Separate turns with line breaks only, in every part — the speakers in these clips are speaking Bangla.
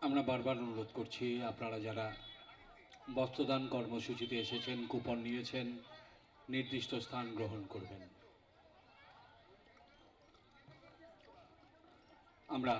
আমরা বারবার অনুরোধ করছি আপনারা যারা বস্ত্রদান কর্মসূচিতে এসেছেন, কুপন নিয়েছেন, নির্দিষ্ট স্থান গ্রহণ করবেন। আমরা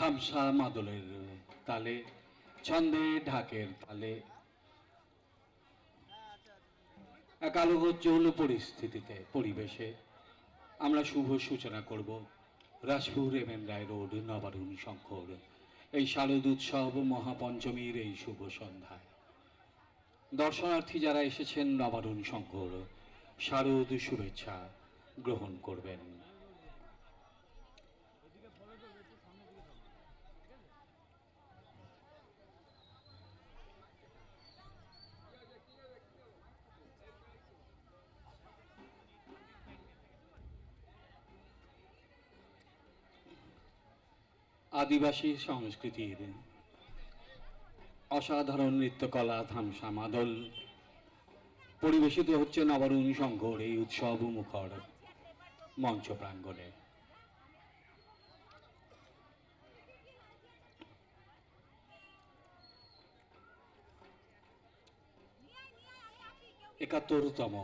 ধামসা মাদলের তালে, ছন্দে ঢাকের তালে, এক আলোকোজ্জ্বল পরিস্থিতিতে পরিবেশে আমরা শুভ সূচনা করব রাজপুর এম রায় রোড নবারুণ শঙ্কর এই শারদ উৎসব মহাপঞ্চমীর এই শুভ সন্ধ্যায়। দর্শনার্থী যারা এসেছেন নবারুণ শঙ্কর শারদ শুভেচ্ছা গ্রহণ করবেন। আদিবাসী সংস্কৃতির অসাধারণ নৃত্যকলা ধামসা মাদল পরিবেশিত হচ্ছে নবারুণ শঙ্কর এই উৎসব মুখর মঞ্চ প্রাঙ্গণে। একাত্তরতম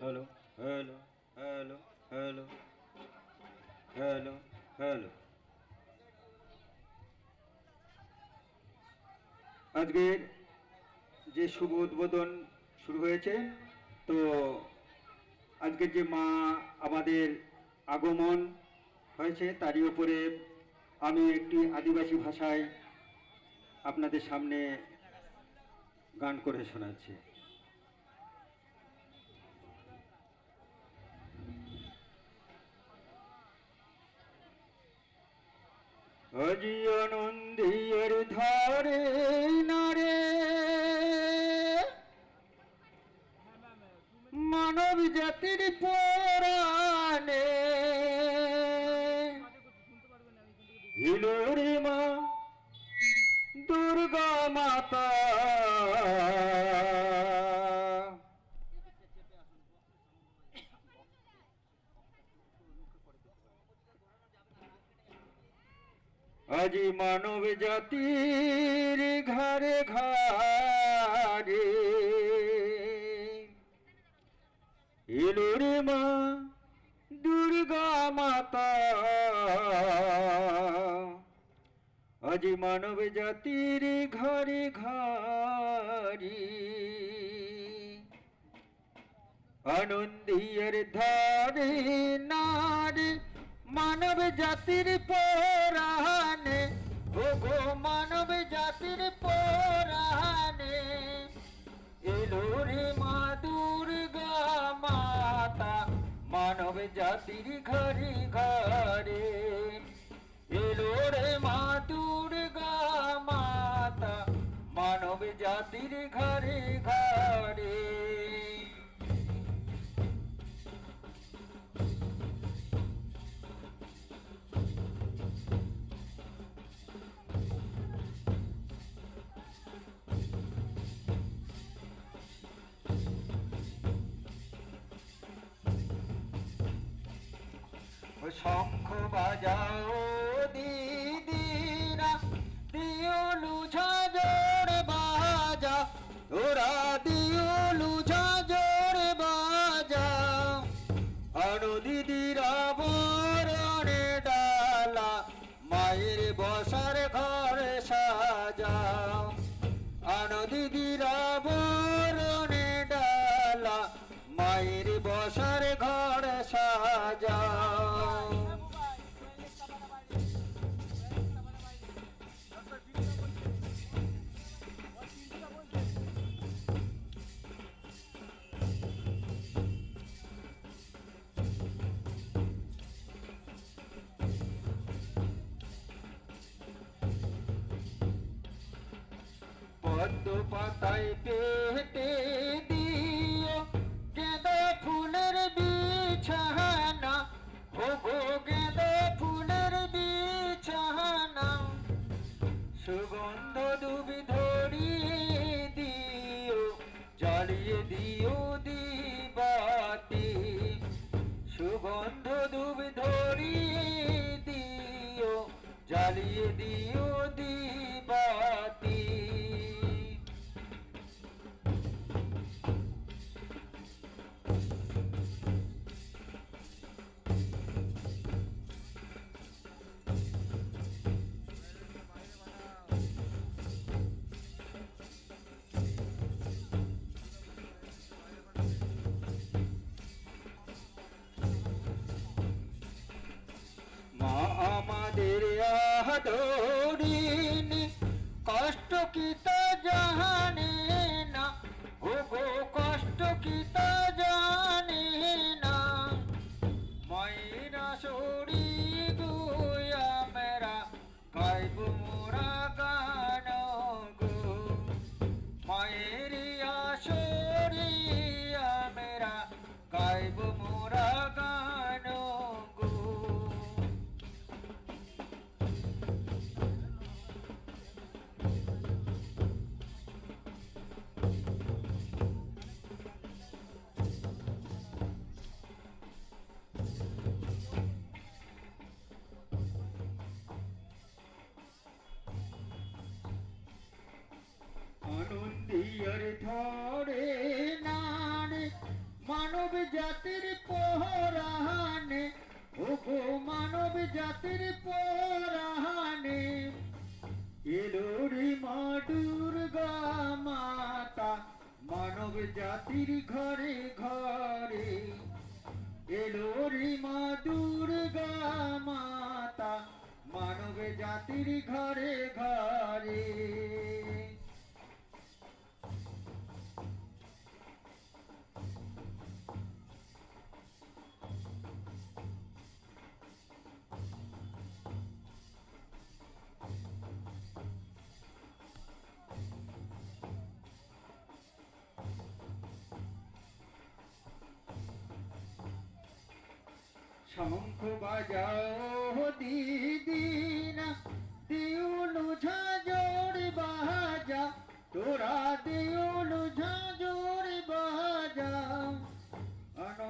hello hello hello hello hello hello আজকের যে শুভ উদ্বোধন শুরু হয়েছে, তো আজকের যে মা আমাদের আগমন হয়েছে তারই উপরে আমি একটি আদিবাসী ভাষায় আপনাদের সামনে গান করে শোনাচ্ছি। আজি আনন্দের ধারে নারে মানব জাতির পরাণে হিলোরে মা দুর্গা মাতা আজি মানব জাতির ঘরে ঘরে এলোরে মা দুর্গা মাতা। আজি মানব জাতির ঘরে ঘরে আনন্দিয়ার ধারে নারে মানব জাতির পরাণে, ও গো মানব জাতির পরাণে এলো রে মা দুর্গা মাতা মানব জাতির ঘরে ঘরে। এলো রে মা দুর্গা মাতা মানব জাতির ঘরে ঘরে। শঙ্খ বাজাও দিদিরা দিওলু ঝাঁঝর বাজা, ওরা দিওলু ঝাঁঝর বাজা। আরো দিদিরা বরণে ডালা মায়ের বসার ঘর সাজাও। আরো দিদিরা বরণে ডালা মায়ের বসার ঘর সাজাও। পদ্ম পাতায় পেতে দিও গেঁদা ফুলের বিছানা, ও গো গেঁদা ফুলের বিছানা। সুগন্ধ দুবি ধরিয়ে দিও, জ্বালিয়ে দিও দিবাতি। সুগন্ধ দুবি ধরিয়ে দিও, জ্বালিয়ে দিও দিবাতি। মা আমাদের আদরিনী, কষ্ট কি তা জানে না, ও গো কষ্ট কি তা জানে না। মায়েরা সরি গুয়া মেরা, গাইব মোরা গান গো। মায়ের আসরিয়া মেরা, গাইব মোরা গান গো। আনন্দিয়ার ধরে নানে মানব জাতির পরাণে, ও গো মানব জাতির পরাণে। এলো রে মা দুর্গা মাতা, মানব জাতির ঘরে ঘরে। এলো রে মা দুর্গা মাতা, মানব জাতির ঘরে ঘরে। শঙ্খ বাজাও দিদি না, দিউলু ঝাঁঝর বাজা, তোরা দিউলু ঝাঁঝর বাজা।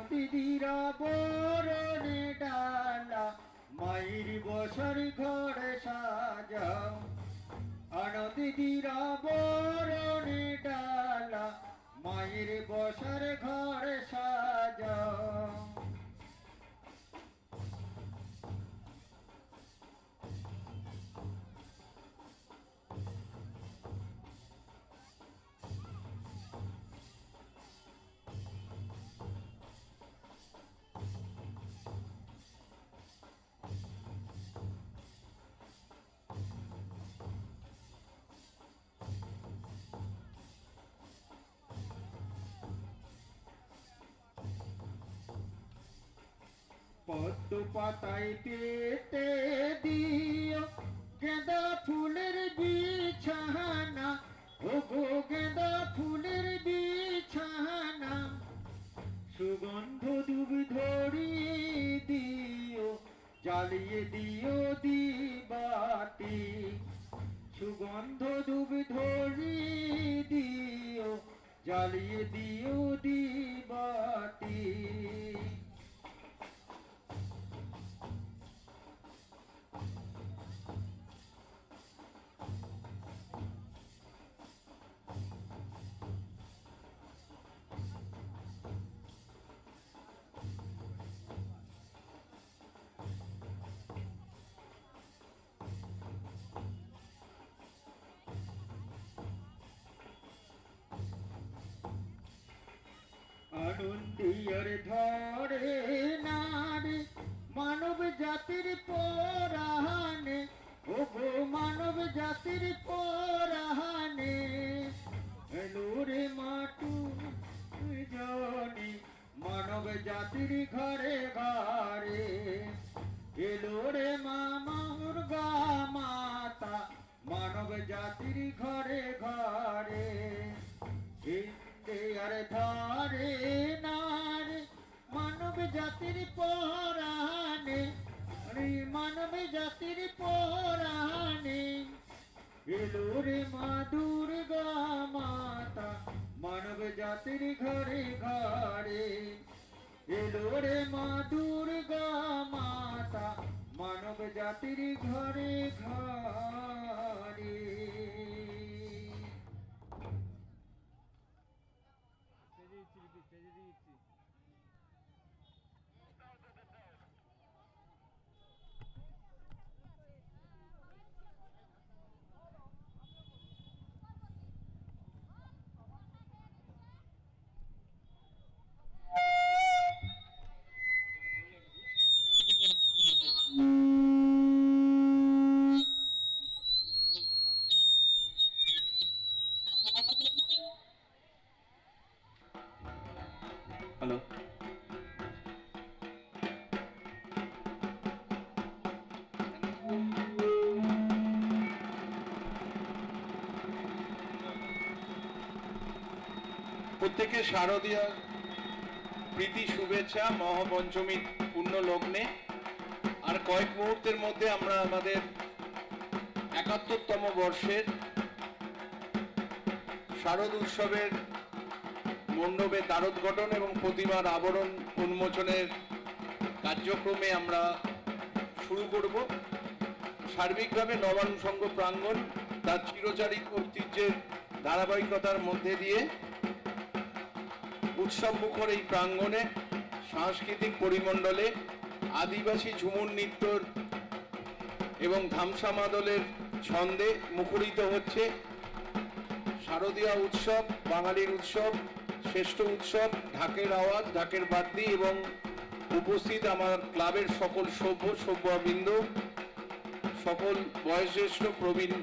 দিদিরা বরণে ডালা, মায়ের বসর ঘর সাজাও। দিদিরা বরণে ডালা, মায়ের বসর ঘর সাজাও। পদ্ম পাতায় পেতে দিও গেঁদা ফুলের বিছানা, ও গো গেঁদা ফুলের বিছানা। সুগন্ধ দুবি ধরিয়ে দিও, জ্বালিয়ে দিও দিবাতি। সুগন্ধ দুবি ধরিয়ে দিও, জ্বালিয়ে দিও দিবাতি। আনন্দিয়ার ধরে নারে মানব জাতির পরাণে, ও গো মানব জাতির পরাণে। এলো রে মাটু জনি, মানব জাতির ঘরে ঘরে। এলো রে মা দুর্গা মাতা, মানব জাতির ঘরে ঘরে ইন্দিয়ার ধারে নারে মানব জাতির পরাণে মানব জাতির পরাণে এলো রে মা দুর্গা মাতা মানব জাতির ঘরে ঘরে এলো রে মা দুর্গা মাতা মানব জাতির ঘরে ঘরে।
হ্যালো, প্রত্যেকে শারদীয়ার প্রীতি শুভেচ্ছা মহাপঞ্চমী পূর্ণ লগ্নে। আর কয়েক মুহূর্তের মধ্যে আমরা আমাদের ৭১তম বর্ষের শারদ উৎসবের মণ্ডপে দ্বারোদ্ঘটন এবং প্রতিমার আবরণ উন্মোচনের কার্যক্রমে আমরা শুরু করব। সার্বিকভাবে নবান্ন সংঘ প্রাঙ্গণ তার চিরচারিত ঐতিহ্যের ধারাবাহিকতার মধ্যে দিয়ে উৎসব মুখর এই প্রাঙ্গণে সাংস্কৃতিক পরিমণ্ডলে আদিবাসী ঝুমুর নৃত্যর এবং ধামসা মাদলের ছন্দে মুখরিত হচ্ছে শারদীয়া উৎসব। বাঙালির উৎসব, শ্রেষ্ঠ উৎসব, ঢাকের আওয়াজ, ঢাকের বাদ্যি এবং উপস্থিত আমার ক্লাবের সকল সভ্যবৃন্দ, সকল বয়োজ্যেষ্ঠ প্রবীণ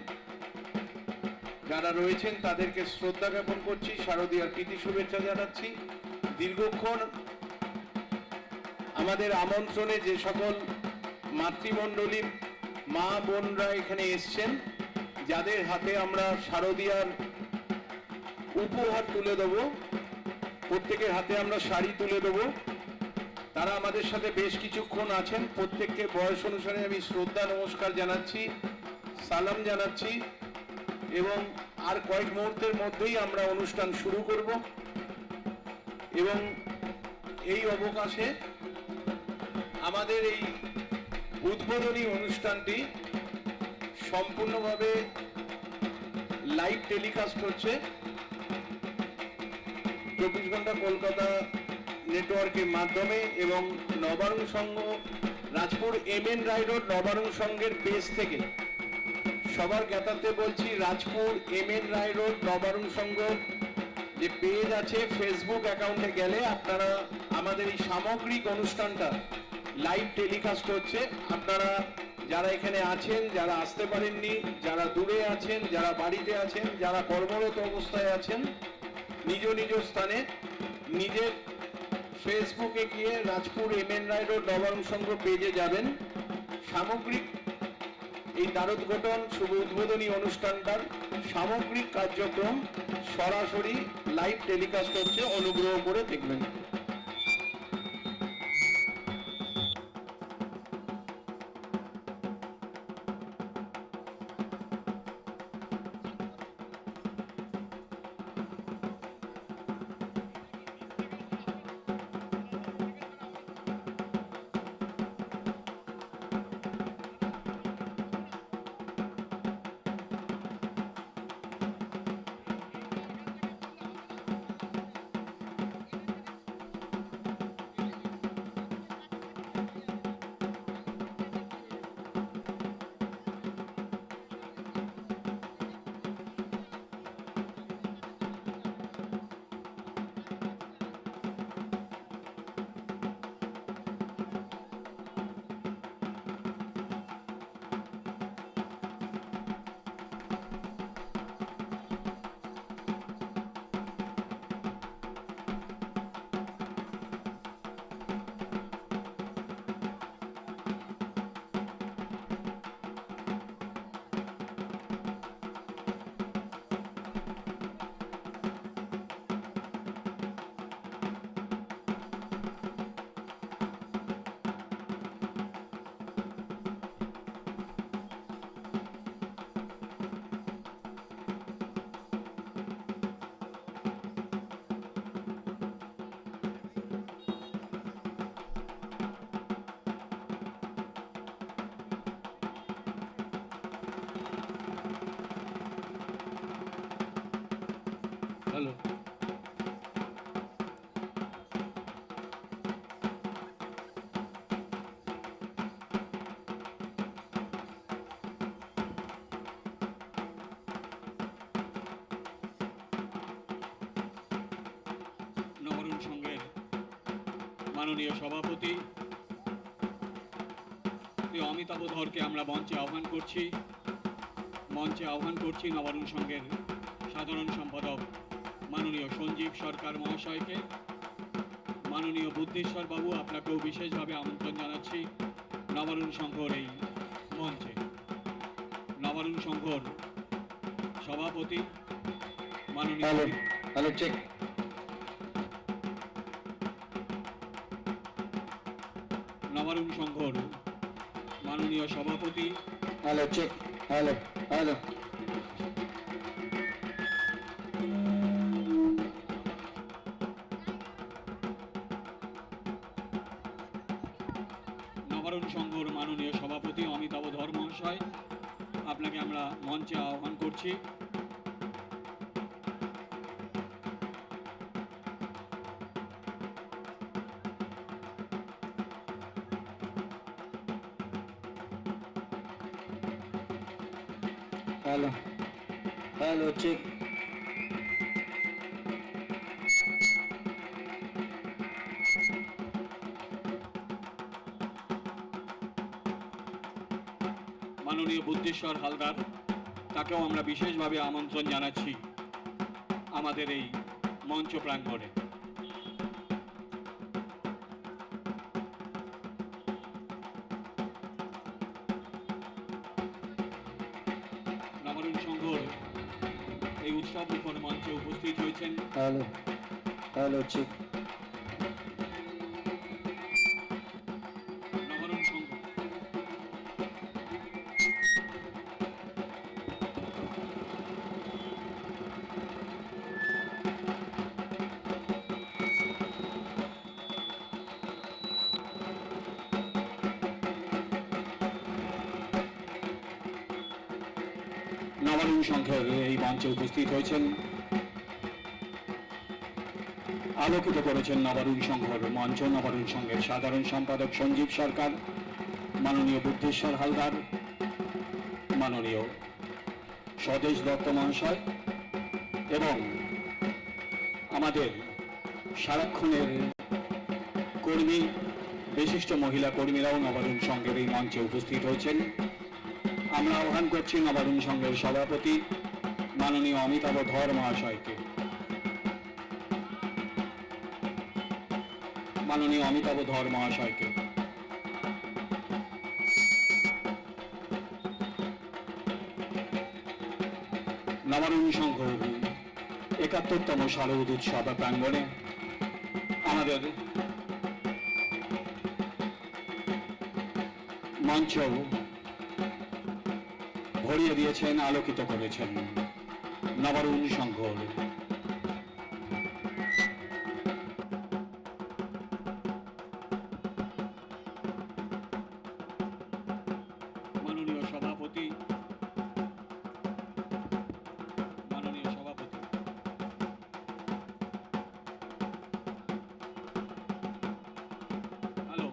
যারা রয়েছেন তাদেরকে শ্রদ্ধা জ্ঞাপন করছি, শারদীয়ার প্রীতি শুভেচ্ছা জানাচ্ছি। দীর্ঘক্ষণ আমাদের আমন্ত্রণে যে সকল মাতৃমণ্ডলীর মা বোনরা এখানে এসছেন, যাদের হাতে আমরা শারদীয়ার উপহার তুলে দেব, প্রত্যেকের হাতে আমরা শাড়ি তুলে দেব, তারা আমাদের সাথে বেশ কিছুক্ষণ আছেন। প্রত্যেককে বয়স অনুসারে আমি শ্রদ্ধা নমস্কার জানাচ্ছি, সালাম জানাচ্ছি এবং আর কয়েক মুহূর্তের মধ্যেই আমরা অনুষ্ঠান শুরু করব। এবং এই অবকাশে আমাদের এই উদ্বোধনী অনুষ্ঠানটি সম্পূর্ণভাবে লাইভ টেলিকাস্ট হচ্ছে ২৪ ঘন্টা কলকাতা নেটওয়ার্কের মাধ্যমে এবং নবারুণ সংঘ রাজপুর এমএন রায় রোড নবারুণ সংঘের পেজ থেকে। সবার জ্ঞাতার্থে বলছি, রাজপুর এমএন রায় রোড নবারুণ সংঘ যে পেজ আছে, ফেসবুক অ্যাকাউন্টে গেলে আপনারা আমাদের এই সামগ্রিক অনুষ্ঠানটা লাইভ টেলিকাস্ট হচ্ছে। আপনারা যারা এখানে আছেন, যারা আসতে পারেননি, যারা দূরে আছেন, যারা বাড়িতে আছেন, যারা কর্মরত অবস্থায় আছেন, নিজ নিজ স্থানে নিজের ফেসবুকে গিয়ে রাজপুর এমএন রায় রোড নবারুণ সংঘ পেজে যাবেন। সামগ্রিক এই দ্বারোদ্ঘটন শুভ উদ্বোধনী অনুষ্ঠানটার সামগ্রিক কার্যক্রম সরাসরি লাইভ টেলিকাস্ট হচ্ছে, অনুগ্রহ করে দেখবেন। হ্যালো। নবরুণ সংঘের মাননীয় সভাপতি শ্রী অমিতাভ ধরকে আমরা মঞ্চে আহ্বান করছি নবরুণ সংঘের সাধারণ সম্পাদক মাননীয় সঞ্জীব সরকার মহাশয়কে। মাননীয় বুদ্ধিশ্বর বাবু, আপনাকেও বিশেষভাবে আমন্ত্রণ জানাচ্ছি নবরুণ সংঘর এই মঞ্চে। নবরুণ সংঘর সভাপতি মাননীয়
হ্যালো চেক।
নবরুণ সংঘর মাননীয় সভাপতি
হ্যালো চেক। হ্যালো।
নবরুণ সংঘর মাননীয় সভাপতি অমিতাভ ধর মহাশয়, আপনাকে আমরা মঞ্চে আহ্বান করছি।
Hello check.
মাননীয় বুদ্ধিশ্বর হালদার, তাকেও আমরা বিশেষভাবে আমন্ত্রণ জানাচ্ছি আমাদের এই মঞ্চ প্রাঙ্গণে। নবরুণ সংঘর এই উৎসব মুখর মঞ্চে উপস্থিত হয়েছেন
হ্যালো চেক।
নবরুণ সংঘ নবরুণ সংঘের এই মঞ্চে উপস্থিত হয়েছেন, আলোকিত করেছেন নবরুণ সংঘর মঞ্চ নবরুণ সংঘের সাধারণ সম্পাদক সঞ্জীব সরকার, মাননীয় বুদ্ধেশ্বর হালদার, মাননীয় স্বদেশ দত্ত মহাশয় এবং আমাদের সারাক্ষণের কর্মী, বিশিষ্ট মহিলা কর্মীরাও নবরুণ সংঘের এই মঞ্চে উপস্থিত হয়েছেন। আমরা আহ্বান করছি নবরুণ সংঘের সভাপতি মাননীয় অমিতাভ ধর মহাশয়কে। মাননীয় অমিতাভ ধর মহাশয়কে নবরুণ সংঘ ৭১তম শারদ উৎসব প্রাঙ্গণে আমাদের মঞ্চ ভরিয়ে দিয়েছেন, আলোকিত করেছেন নবরুণ সংঘর। মাননীয় সভাপতি হ্যালো।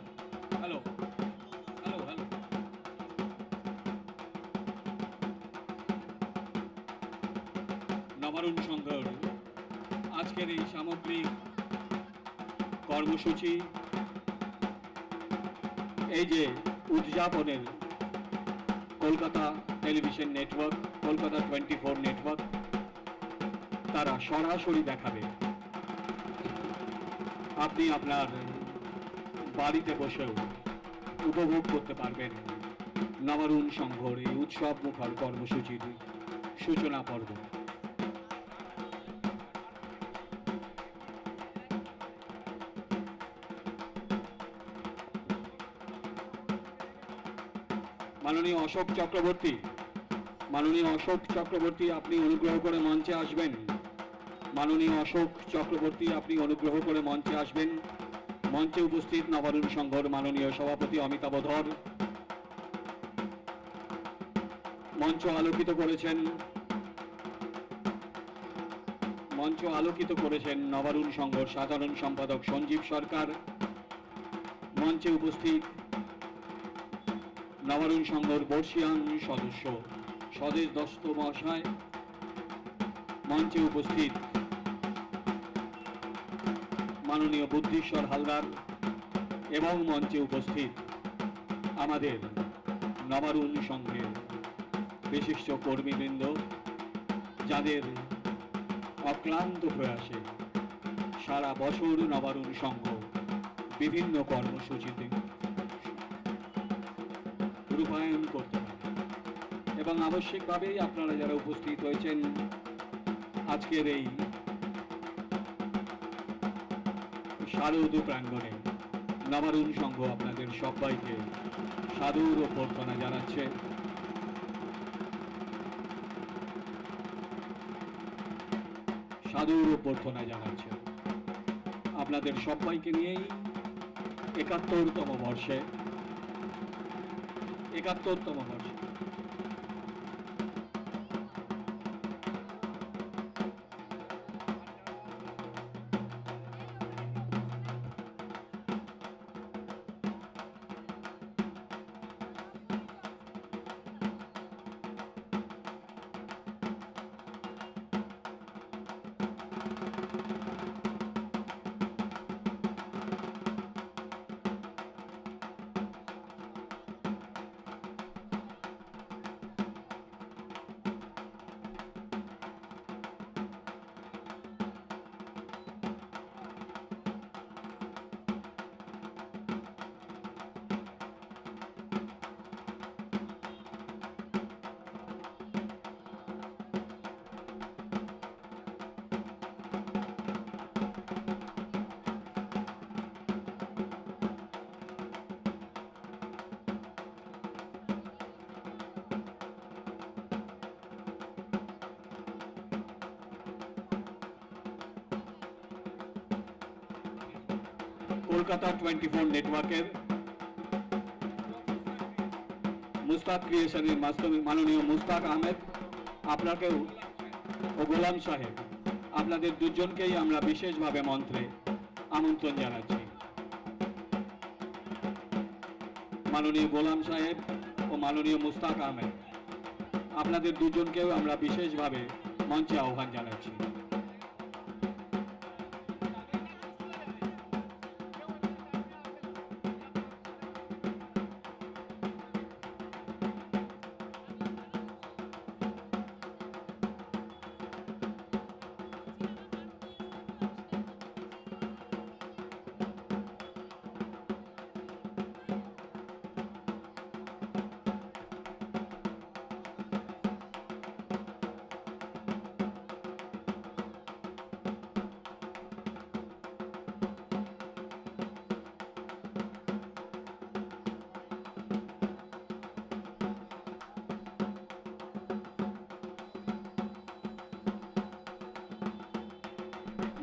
নবরুণ সংঘর আজকের এই সামগ্রিক কর্মসূচি, এই যে উদযাপনের Kolkata television network, Kolkata 24 network, তারা সরাসরি দেখাবে। আপনি আপনার বাড়িতে বসেও উপভোগ করতে পারবেন নবরুণ সংঘর এই উৎসব মুখর কর্মসূচির সূচনা পর্ব। মাননীয় অশোক চক্রবর্তী, আপনি অনুগ্রহ করে মঞ্চে আসবেন। মাননীয় অশোক চক্রবর্তী, আপনি অনুগ্রহ করে মঞ্চে আসবেন। মঞ্চে উপস্থিত নবরুণ সংঘর মাননীয় সভাপতি অমিতাভ ধর মঞ্চ আলোকিত করেছেন। মঞ্চ আলোকিত করেছেন নবারুণ সংঘর সাধারণ সম্পাদক সঞ্জীব সরকার। মঞ্চে উপস্থিত নবারুণ সংঘর বর্ষিয়ান সদস্য স্বদেশ দত্ত মহাশয়। মঞ্চে উপস্থিত মাননীয় বুদ্ধিশ্বর হালদার এবং মঞ্চে উপস্থিত আমাদের নবারুণ সংঘের বিশিষ্ট কর্মীবৃন্দ, যাদের অক্লান্ত প্রয়াসে সারা বছর নবারুণ সংঘ বিভিন্ন কর্মসূচিতে রূপায়ণ করতে পারে। এবং আবশ্যিকভাবেই আপনারা যারা উপস্থিত হয়েছেন আজকের এই শারদ প্রাঙ্গণে, নবারুণ সংঘ আপনাদের সবাইকে সাদর অভ্যর্থনা জানাচ্ছে। সাদর অভ্যর্থনা জানাচ্ছে আপনাদের সবাইকে নিয়েই ৭১তম বর্ষে কলকাতা 24 নেটওয়ার্কের মুস্তাক ক্রিয়েশনের মাননীয় মুস্তাক আহমেদ, আপনাকেও ও গোলাম সাহেব, আপনাদের দুজনকেই আমরা বিশেষভাবে মন্ত্রে আমন্ত্রণ জানাচ্ছি। মাননীয় গোলাম সাহেব ও মাননীয় মুস্তাক আহমেদ, আপনাদের দুজনকেও আমরা বিশেষভাবে মঞ্চে আহ্বান জানাচ্ছি।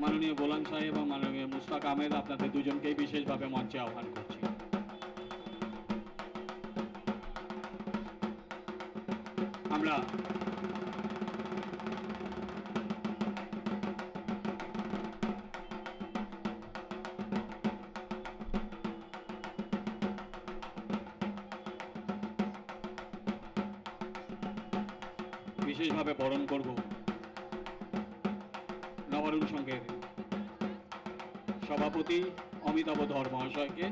মাননীয় গোলাম সাহেব এবং মাননীয় মুস্তাক আহমেদ, আপনাদের দুজনকেই বিশেষভাবে মঞ্চে আহ্বান করছি। আমরা বিশেষভাবে বরণ করব নবারুণ সংঘের সভাপতি অমিতাভ ধর মহাশয়কে।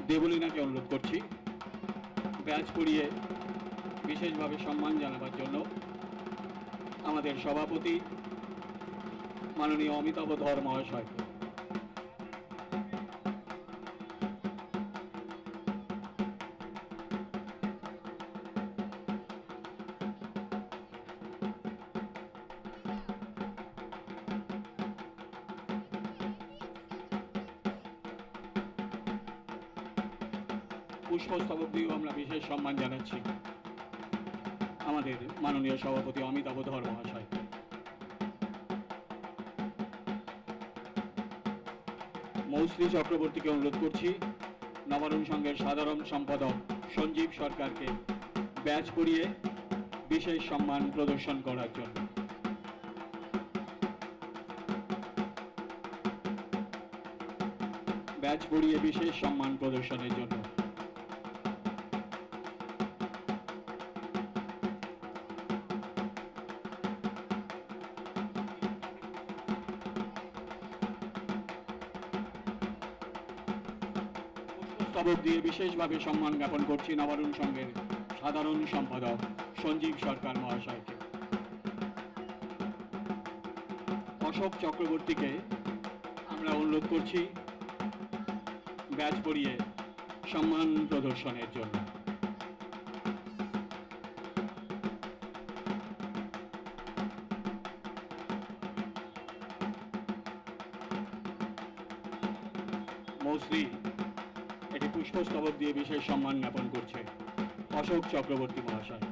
দেবলীনাকে অনুরোধ করছি ব্যাচ পরিয়ে বিশেষভাবে সম্মান জানাবার জন্য আমাদের সভাপতি মাননীয় অমিতাভ ধর মহাশয়কে। পুষ্পস্তবক দিয়েও আমরা বিশেষ সম্মান জানাচ্ছি আমাদের মাননীয় সভাপতি অমিতাভ ধর মহাশয়। মৌশ্রী চক্রবর্তীকে অনুরোধ করছি নবারুণ সংঘের সাধারণ সম্পাদক সঞ্জীব সরকারকে ব্যাচ পরিয়ে বিশেষ সম্মান প্রদর্শন করার জন্য। ব্যাচ পরিয়ে বিশেষ সম্মান প্রদর্শনের জন্য। স্তবক দিয়ে বিশেষভাবে সম্মান জ্ঞাপন করছি নবারুণ সংঘের সাধারণ সম্পাদক সঞ্জীব সরকার মহাশয়কে। অশোক চক্রবর্তীকে আমরা অনুরোধ করছি ব্যাচ পরিয়ে সম্মান প্রদর্শনের জন্য। মৌশ্রী এটি পুষ্পস্তবক দিয়ে বিশেষ সম্মান জ্ঞাপন করছে অশোক চক্রবর্তী মহাশয়।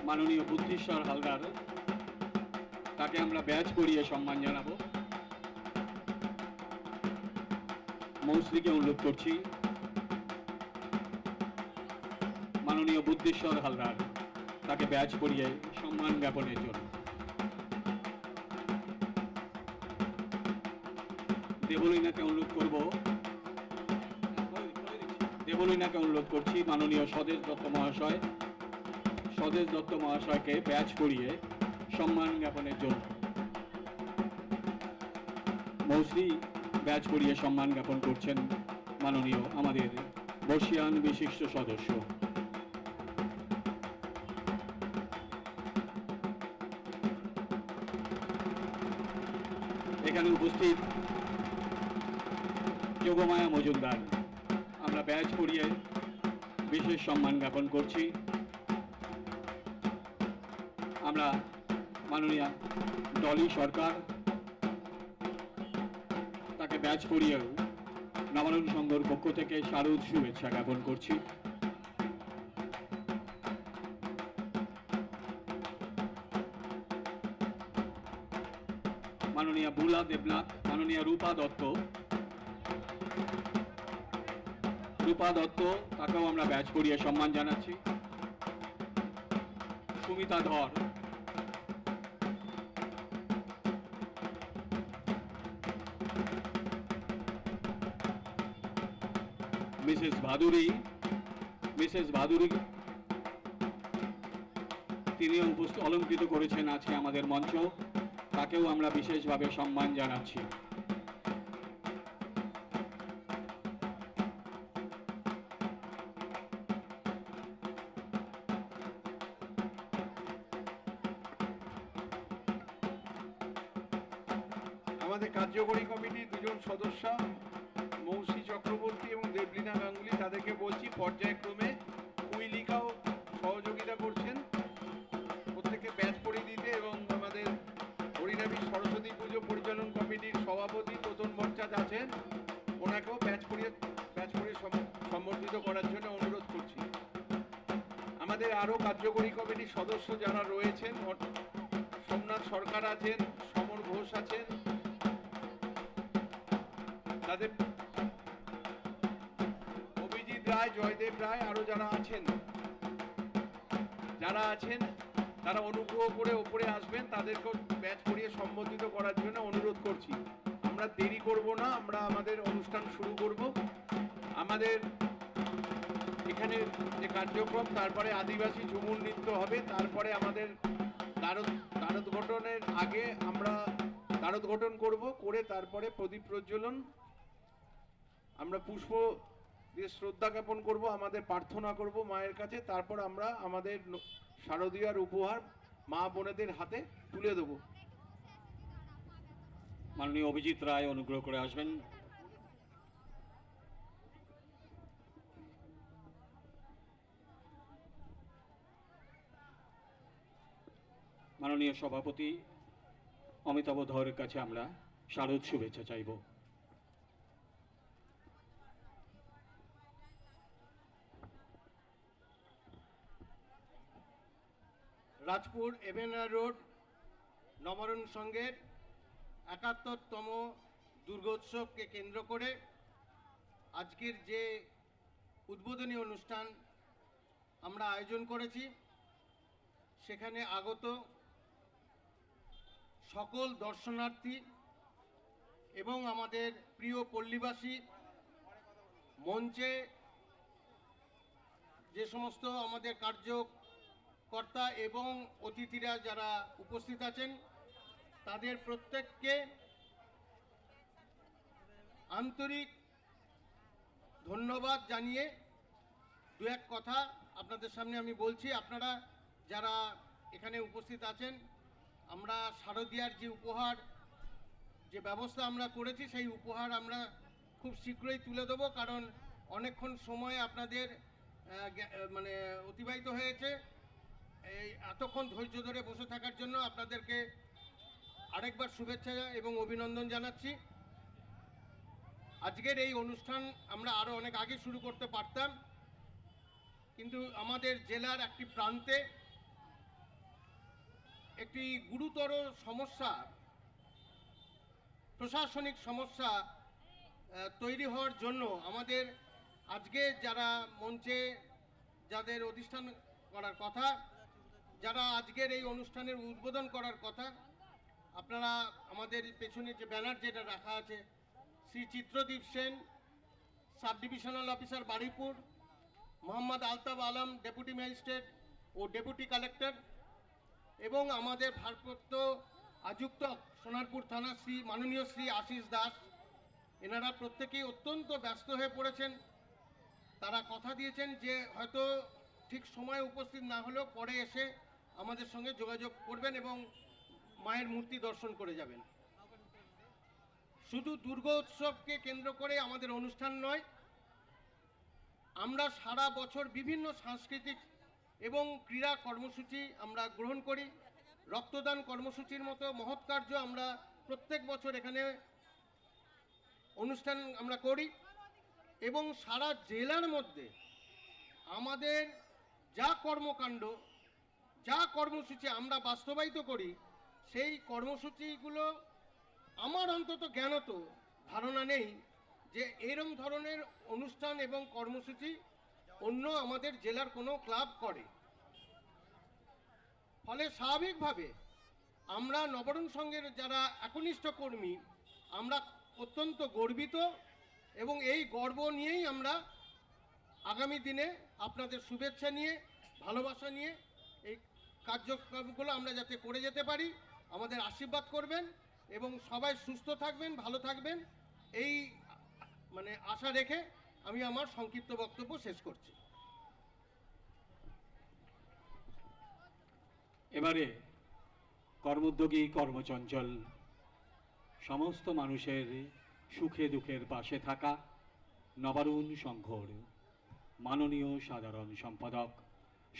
মাননীয় বুদ্ধিশ্বর হালদার, তাকে আমরা ব্যাচ পরিয়ে সম্মান জানাবো। মৌশ্রীকে অনুরোধ করছি মাননীয় বুদ্ধিশ্বর হালদার তাকে ব্যাচ পরিয়ে সম্মান জ্ঞাপনের জন্য। দেবলীনাকে অনুরোধ করব, দেবলীনাকে অনুরোধ করছি মাননীয় স্বদেশ দত্ত মহাশয়, স্বদেশ দত্ত মহাশয়কে ব্যাচ পরিয়ে সম্মান জ্ঞাপনের জন্য। মৌশ্রী ব্যাচ পরিয়ে সম্মান জ্ঞাপন করছেন মাননীয় আমাদের বর্ষিয়ান বিশিষ্ট সদস্য। এখানে উপস্থিত যোগমায়া মজুমদার, আমরা ব্যাচ পরিয়ে বিশেষ সম্মান জ্ঞাপন করছি। আমরা মাননীয় ডলি সরকার, তাকে ব্যাচ পরিয়েও নবারুণ সংঘর পক্ষ থেকে শারদ শুভেচ্ছা জ্ঞাপন করছি। মাননীয় বুলা দেবনাথ, মাননীয় রূপা দত্ত, রূপা দত্ত তাকেও আমরা ব্যাচ পরিয়ে সম্মান জানাচ্ছি। সুমিতা ধর, মিসেস ভাদুরী, মিসেস ভাদুরী তিনিও অলঙ্কৃত করেছেন আজকে আমাদের মঞ্চ, তাকেও আমরা বিশেষভাবে সম্মান জানাচ্ছি।
আমাদের কার্যকরী কমিটির দুজন সদস্য মৌসী চক্রবর্তী এবং দেবলীনা গাঙ্গুলি, তাদেরকে বলছি পর্যায়ক্রমে কুইলিকাও সহযোগিতা করছেন প্রত্যেকে ব্যাচ পরিয়ে দিতে, এবং আমাদের হরিনামী সরস্বতী পুজো পরিচালন কমিটির সভাপতি তোতন ভট্টাচার্য আছেন, ওনাকেও ব্যাচ পরিয়ে সম্বর্ধিত করার জন্য অনুরোধ করছি। আমাদের আরও কার্যকরী কমিটির সদস্য যারা রয়েছেন, সোমনাথ সরকার আছেন, সমর ঘোষ আছেন, তাদের অভিজিৎ রায়, জয়দেব রায়, আরো যারা আছেন তারা অনুগ্রহ করে ওপরে আসবেন, তাদেরকে ব্যাচ পরিয়ে সম্বোধিত করার জন্য অনুরোধ করছি। আমরা দেরি করব না, আমরা আমাদের অনুষ্ঠান শুরু করব। আমাদের এখানে যে কার্যক্রম, তারপরে আদিবাসী ঝুমুর নৃত্য হবে, তারপরে আমাদের দ্বারোদ্ ঘটনের আগে আমরা দ্বারোদ্ ঘটন করব, করে তারপরে প্রদীপ প্রজ্বলন, আমরা পুষ্প দিয়ে শ্রদ্ধা জ্ঞাপন করব, আমাদের প্রার্থনা করব মায়ের কাছে, তারপর আমরা আমাদের শারদীয়ার উপহার মা বোনেদের হাতে তুলে দেব।
মাননীয় অভিজিৎ রায় অনুগ্রহ করে আসবেন। মাননীয় সভাপতি অমিতাভ ধরের কাছে আমরা শারদ শুভেচ্ছা চাইব।
রাজপুর এভেনরা রোড নবরণ সংঘের ৭১তম দুর্গোৎসবকে কেন্দ্র করে আজকের যে উদ্বোধনী অনুষ্ঠান আমরা আয়োজন করেছি, সেখানে আগত সকল দর্শনার্থী এবং আমাদের প্রিয় পল্লীবাসী, মঞ্চে যে সমস্ত আমাদের কার্যকর্তা এবং অতিথিরা যারা উপস্থিত আছেন, তাদের প্রত্যেককে আন্তরিক ধন্যবাদ জানিয়ে দু এক কথা আপনাদের সামনে আমি বলছি। আপনারা যারা এখানে উপস্থিত আছেন, আমরা শারদীয়ার যে উপহার যে ব্যবস্থা আমরা করেছি, সেই উপহার আমরা খুব শীঘ্রই তুলে দেবো, কারণ অনেকক্ষণ সময় আপনাদের মানে অতিবাহিত হয়েছে। এই এতক্ষণ ধৈর্য ধরে বসে থাকার জন্য আপনাদেরকে আরেকবার শুভেচ্ছা এবং অভিনন্দন জানাচ্ছি। আজকের এই অনুষ্ঠান আমরা আরও অনেক আগে শুরু করতে পারতাম, কিন্তু আমাদের জেলার একটি প্রান্তে একটি গুরুতর সমস্যা, প্রশাসনিক সমস্যা তৈরি হওয়ার জন্য আমাদের আজকে যারা মঞ্চে যাদের অধিষ্ঠান করার কথা, যারা আজকের এই অনুষ্ঠানের উদ্বোধন করার কথা, আপনারা আমাদের পেছনে যে ব্যানার যেটা রাখা আছে, Shri Chitradeep Sen, sub divisional officer Baruipur, Mohammad Altaf Alam, deputy magistrate ও ডেপুটি কালেক্টর, এবং আমাদের ভারপ্রাপ্ত আযুক্ত সোনারপুর থানা মাননীয় শ্রী আশিস দাস, এনারা প্রত্যেকেই অত্যন্ত ব্যস্ত হয়ে পড়েছেন। তারা কথা দিয়েছেন যে হয়তো ঠিক সময়ে উপস্থিত না হলেও পরে এসে আমাদের সঙ্গে যোগাযোগ করবেন এবং মায়ের মূর্তি দর্শন করে যাবেন। শুধু দুর্গোৎসবকে কেন্দ্র করে আমাদের অনুষ্ঠান নয়, আমরা সারা বছর বিভিন্ন সাংস্কৃতিক এবং ক্রীড়া কর্মসূচি আমরা গ্রহণ করি। রক্তদান কর্মসূচির মতো মহৎ কার্য আমরা প্রত্যেক বছর এখানে অনুষ্ঠান আমরা করি, এবং সারা জেলার মধ্যে আমাদের যা কর্মকাণ্ড, যা কর্মসূচি আমরা বাস্তবায়িত করি, সেই কর্মসূচিগুলো আমার অন্তত জ্ঞানত ধারণা নেই যে এরকম ধরনের অনুষ্ঠান এবং কর্মসূচি অন্য আমাদের জেলার কোনো ক্লাব করে। ফলে স্বাভাবিকভাবে আমরা নবরণ সংঘের যারা একনিষ্ঠ কর্মী, আমরা অত্যন্ত গর্বিত, এবং এই গর্ব নিয়েই আমরা আগামী দিনে আপনাদের শুভেচ্ছা নিয়ে, ভালোবাসা নিয়ে এই কার্যক্রমগুলো আমরা যাতে করে যেতে পারি, আমাদের আশীর্বাদ করবেন এবং সবাই সুস্থ থাকবেন, ভালো থাকবেন, এই মানে আশা রেখে আমি আমার সংক্ষিপ্ত বক্তব্য শেষ করছি।
এবারে কর্মোদ্যোগী, কর্মচঞ্চল সমস্ত মানুষের সুখে দুঃখের পাশে থাকা নবারুণ সংঘর মাননীয় সাধারণ সম্পাদক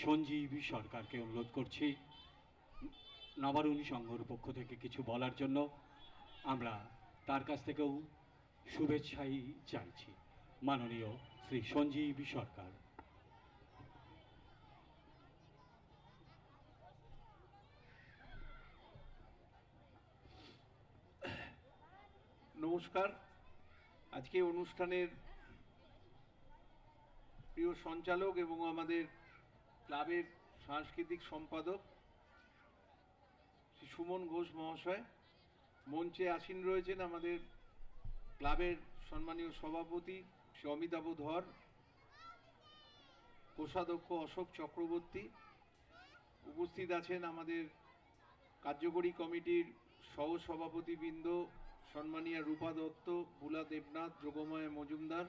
সঞ্জীব সরকারকে অনুরোধ করছি নবারুণ সংঘর পক্ষ থেকে কিছু বলার জন্য। আমরা তার কাছ থেকেও শুভেচ্ছাই চাইছি। মাননীয় শ্রী সঞ্জীব সরকার।
নমস্কার। আজকে অনুষ্ঠানের প্রিয় সঞ্চালক এবং আমাদের ক্লাবের সাংস্কৃতিক সম্পাদক শ্রী সুমন ঘোষ মহাশয়, মঞ্চে আসীন রয়েছেন আমাদের ক্লাবের সম্মানীয় সভাপতি শ্রী অমিতাভ ধর, কোষাধ্যক্ষ অশোক চক্রবর্তী, উপস্থিত আছেন আমাদের কার্যকরী কমিটির সহসভাপতিবৃন্দ সম্মানীয় রূপা দত্ত, বুলা দেবনাথ, যোগমায়া মজুমদার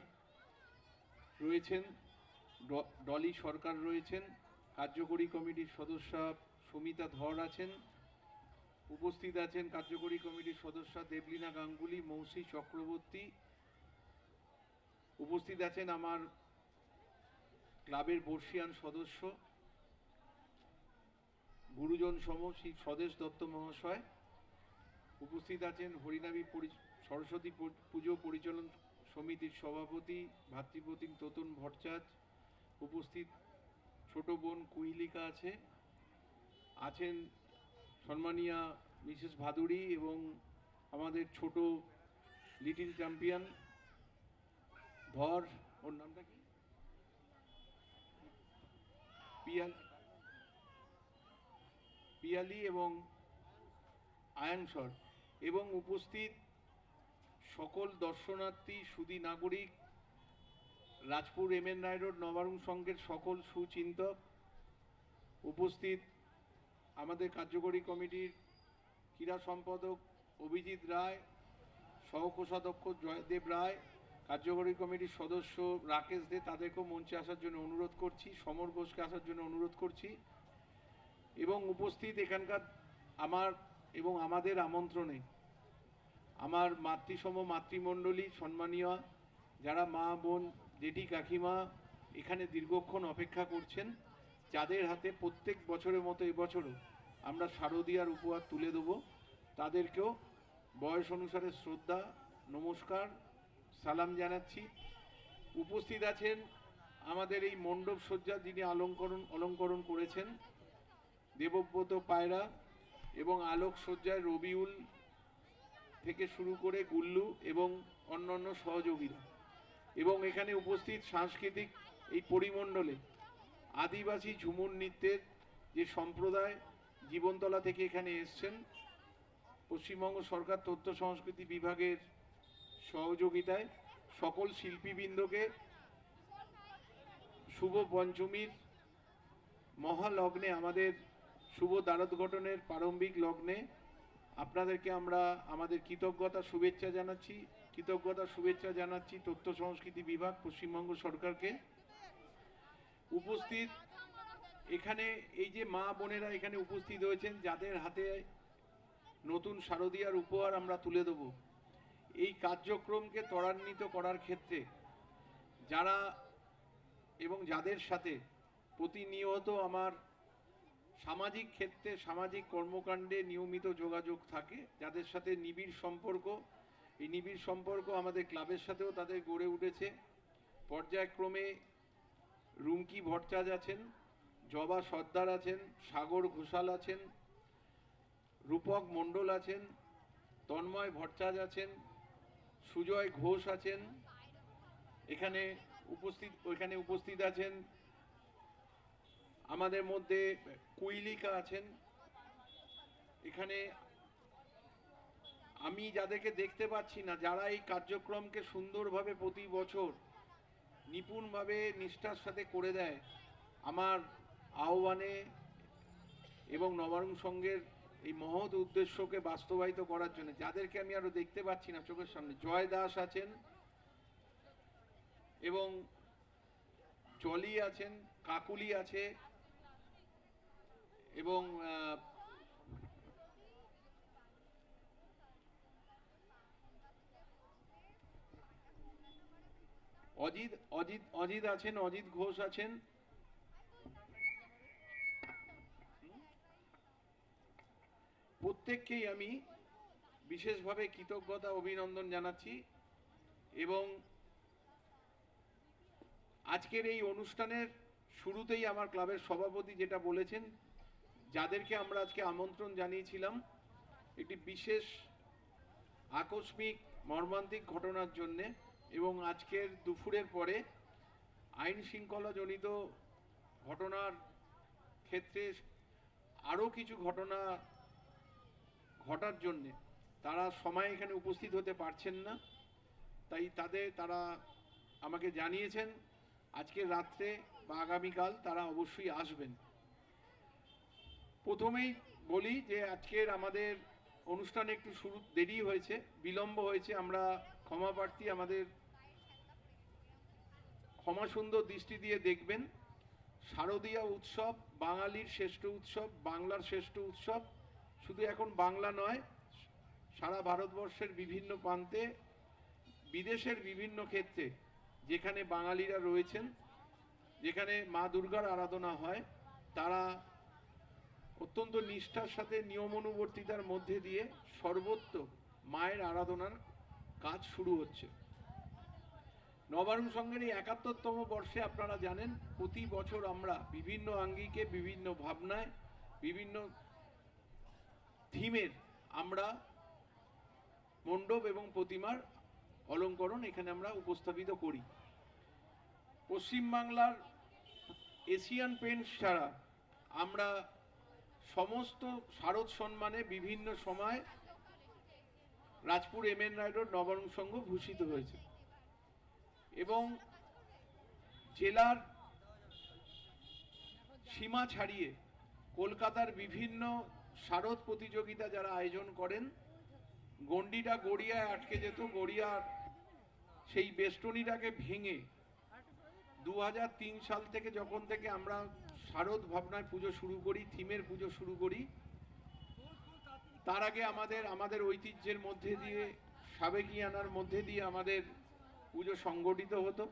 রয়েছেন, ডলি সরকার রয়েছেন, কার্যকরী কমিটির সদস্যা সুমিতা ধর আছেন, উপস্থিত আছেন কার্যকরী কমিটির সদস্যা দেবলীনা গাঙ্গুলি, মৌসী চক্রবর্তী, উপস্থিত আছেন আমার ক্লাবের বর্ষিয়ান সদস্য গুরুজন সম শ্রী স্বদেশ দত্ত মহাশয়। উপস্থিত আছেন হরিনামী সরস্বতী পুজো পরিচালন সমিতির সভাপতি ভাতৃপ্রতিম তোতন ভট্টাচার্য। উপস্থিত ছোট বোন কুইলিকা আছেন সম্মানীয়া মিসেস ভাদুরী এবং আমাদের ছোট লিটিল চ্যাম্পিয়ন ধর, ওর নামটা কি, পিয়ালি এবং আয়াংসর, এবং উপস্থিত সকল দর্শনার্থী সুধী নাগরিক, রাজপুর এমএন রায় রোড নবারুণ সংঘের সকল সুচিন্তক, উপস্থিত আমাদের কার্যকরী কমিটির ক্রীড়া সম্পাদক অভিজিৎ রায়, সহকোষাধ্যক্ষ জয়দেব রায়, কার্যকরী কমিটির সদস্য রাকেশ দে, তাদেরকেও মঞ্চে আসার জন্য অনুরোধ করছি, সমর ঘোষকে আসার জন্য অনুরোধ করছি, এবং উপস্থিত এখানকার আমার এবং আমাদের আমন্ত্রণে আমার মাতৃসম মাতৃমণ্ডলী সম্মানীয় যারা মা বোন জেঠি কাকিমা এখানে দীর্ঘক্ষণ অপেক্ষা করছেন, যাদের হাতে প্রত্যেক বছরের মতো এবছরও আমরা শারদীয়ার উপহার তুলে দেব, তাদেরকেও বয়স অনুসারে শ্রদ্ধা নমস্কার সালাম জানাচ্ছি। উপস্থিত আছেন আমাদের এই মণ্ডপ সজ্জা যিনি অলঙ্করণ করেছেন দেবব্রত পায়রা, এবং আলোক সজ্জায় রবিউল থেকে শুরু করে গুল্লু এবং অন্যান্য সহযোগীরা, এবং এখানে উপস্থিত সাংস্কৃতিক এই পরিমণ্ডলে আদিবাসী ঝুমুর নৃত্যের যে সম্প্রদায় জীবনতলা থেকে এখানে এসছেন, পশ্চিমবঙ্গ সরকার তথ্য সংস্কৃতি বিভাগের সহযোগিতায় সকল শিল্পীবৃন্দকে শুভ পঞ্চমীর মহালগ্নে, আমাদের শুভ দ্বারোদ্ঘটনের প্রারম্ভিক লগ্নে আপনাদেরকে আমরা আমাদের কৃতজ্ঞতা শুভেচ্ছা জানাচ্ছি তথ্য সংস্কৃতি বিভাগ পশ্চিমবঙ্গ সরকারকে। উপস্থিত এখানে এই যে মা বোনেরা এখানে উপস্থিত হয়েছেন, যাদের হাতে নতুন শারদীয়ার উপহার আমরা তুলে দেব, এই কার্যক্রমকে ত্বরান্বিত করার ক্ষেত্রে যারা এবং যাদের সাথে প্রতিনিয়ত আমার সামাজিক ক্ষেত্রে সামাজিক কর্মকাণ্ডে নিয়মিত যোগাযোগ থাকে, যাদের সাথে নিবিড় সম্পর্ক, এই নিবিড় সম্পর্ক আমাদের ক্লাবের সাথেও তাদের গড়ে উঠেছে। পর্যায়ক্রমে রুমকি ভট্টাচার্য আছেন, জবা সর্দার আছেন, সাগর ঘোষাল আছেন, রূপক মণ্ডল আছেন, তন্ময় ভট্টাচার্য আছেন, সুজয় ঘোষ আছেন, এখানে উপস্থিত আছেন আমাদের মধ্যে কুইলিকা আছেন। এখানে আমি যাদেরকে দেখতে পাচ্ছি না, যারা এই কার্যক্রমকে সুন্দরভাবে প্রতি বছর নিপুণভাবে নিষ্ঠার সাথে করে দেয় আমার আহ্বানে এবং নবারুণ সংঘের এই মহৎ উদ্দেশ্যকে বাস্তবায়িত করার জন্য, যাদেরকে আমি আরো দেখতে পাচ্ছি না চোখের সামনে, জয় দাস আছেন এবং চলি আছেন, কাকুলি আছে এবং অজিত আছেন, অজিত ঘোষ আছেন। প্রত্যেককেই আমি বিশেষভাবে কৃতজ্ঞতা অভিনন্দন জানাচ্ছি, এবং আজকের এই অনুষ্ঠানের শুরুতেই আমার ক্লাবের সভাপতি যেটা বলেছেন, যাদেরকে আমরা আজকে আমন্ত্রণ জানিয়েছিলাম একটি বিশেষ আকস্মিক মর্মান্তিক ঘটনার জন্যে, এবং আজকের দুপুরের পরে আইন শৃঙ্খলাজনিত ঘটনার ক্ষেত্রে আরও কিছু ঘটনা ঘটার জন্যে তারা সময় এখানে উপস্থিত হতে পারছেন না, তাই তারা আমাকে জানিয়েছেন আজকে রাত্রে বা আগামীকাল তারা অবশ্যই আসবেন। প্রথমেই বলি যে আজকের আমাদের অনুষ্ঠানে একটু শুরু দেরি হয়েছে, বিলম্ব হয়েছে, আমরা ক্ষমা প্রার্থী, আমাদের ক্ষমা সুন্দর দৃষ্টি দিয়ে দেখবেন। শারদীয়া উৎসব বাঙালির শ্রেষ্ঠ উৎসব, বাংলার শ্রেষ্ঠ উৎসব, শুধু এখন বাংলা নয়, সারা ভারতবর্ষের বিভিন্ন প্রান্তে, বিদেশের বিভিন্ন ক্ষেত্রে যেখানে বাঙালিরা রয়েছেন, যেখানে মা দুর্গার আরাধনা হয়, তারা অত্যন্ত নিষ্ঠার সাথে নিয়ম অনুবর্তিতার মধ্যে দিয়ে সর্বত্র মায়ের আরাধনার কাজ শুরু হচ্ছে। নবারুণ সংঘের এই ৭১তম বর্ষে আপনারা জানেন প্রতি বছর আমরা বিভিন্ন আঙ্গিকে, বিভিন্ন ভাবনায়, বিভিন্ন থিমের আমরা মণ্ডপ এবং প্রতিমার অলঙ্করণ এখানে আমরা উপস্থাপিত করি। পশ্চিমবাংলার এশিয়ান পেইন্টস ছাড়া আমরা সমস্ত শারদ সম্মানে বিভিন্ন সময় রাজপুর এমএন রায় রোড নবারুণ সংঘ ভূষিত হয়েছে এবং জেলার সীমা ছাড়িয়ে কলকাতার বিভিন্ন শারদ প্রতিযোগিতা যারা আয়োজন করেন, গণ্ডিটা গড়িয়ায় আটকে যেত, গড়িয়ার সেই বেষ্টনীটাকে ভেঙে ২০০৩ সাল থেকে যখন থেকে আমরা শারদ ভাবনায় পুজো শুরু করি, থিমের পুজো শুরু করি, তার আগে আমাদের ঐতিহ্যের মধ্যে দিয়ে, সাবেকিয়ানার মধ্যে দিয়ে আমাদের পুজো সংগঠিত হতো।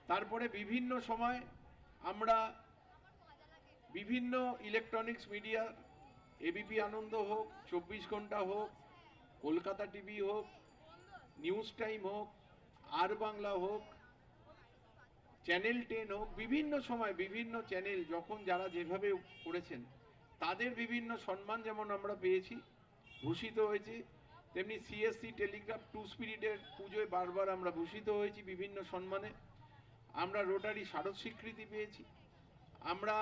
তারপরে বিভিন্ন সময় আমরা বিভিন্ন ইলেকট্রনিক্স মিডিয়া, এবিপি আনন্দ হোক, ২৪ ঘন্টা হোক, কলকাতা টিভি হোক, নিউজ টাইম হোক, আর বাংলা হোক, চ্যানেল 10 হোক, বিভিন্ন সময় বিভিন্ন চ্যানেল যখন যারা যেভাবে করেছেন তাদের বিভিন্ন সম্মান যেমন আমরা পেয়েছি, ভূষিত হয়েছি, তেমনি সিএসসি টেলিগ্রাফ টু স্পিরিটের পুজোয় বারবার আমরা ভূষিত হয়েছি বিভিন্ন সম্মানে। আমরা রোটারি শারদ স্বীকৃতি পেয়েছি। আমরা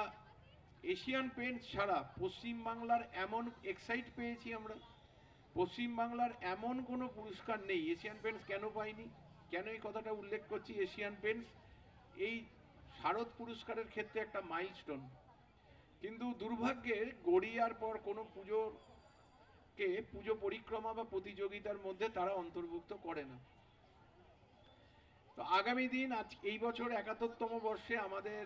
এশিয়ান পেইন্টস ছাড়া পশ্চিমবাংলার এমন এক্সাইট পেয়েছি, আমরা পশ্চিমবাংলার এমন কোনো পুরস্কার নেই। এশিয়ান পেইন্টস কেন পাইনি, কেন এই কথাটা উল্লেখ করছি? এশিয়ান পেইন্টস এই শারদ পুরস্কারের ক্ষেত্রে একটা মাইলস্টোন, কিন্তু দুর্ভাগ্যের গড়িয়ার পর কোনো পুজো পরিক্রমা বা প্রতিযোগিতার মধ্যে তারা অন্তর্ভুক্ত করে না। তো আগামী দিন এই বছর ৭১তম বর্ষে আমাদের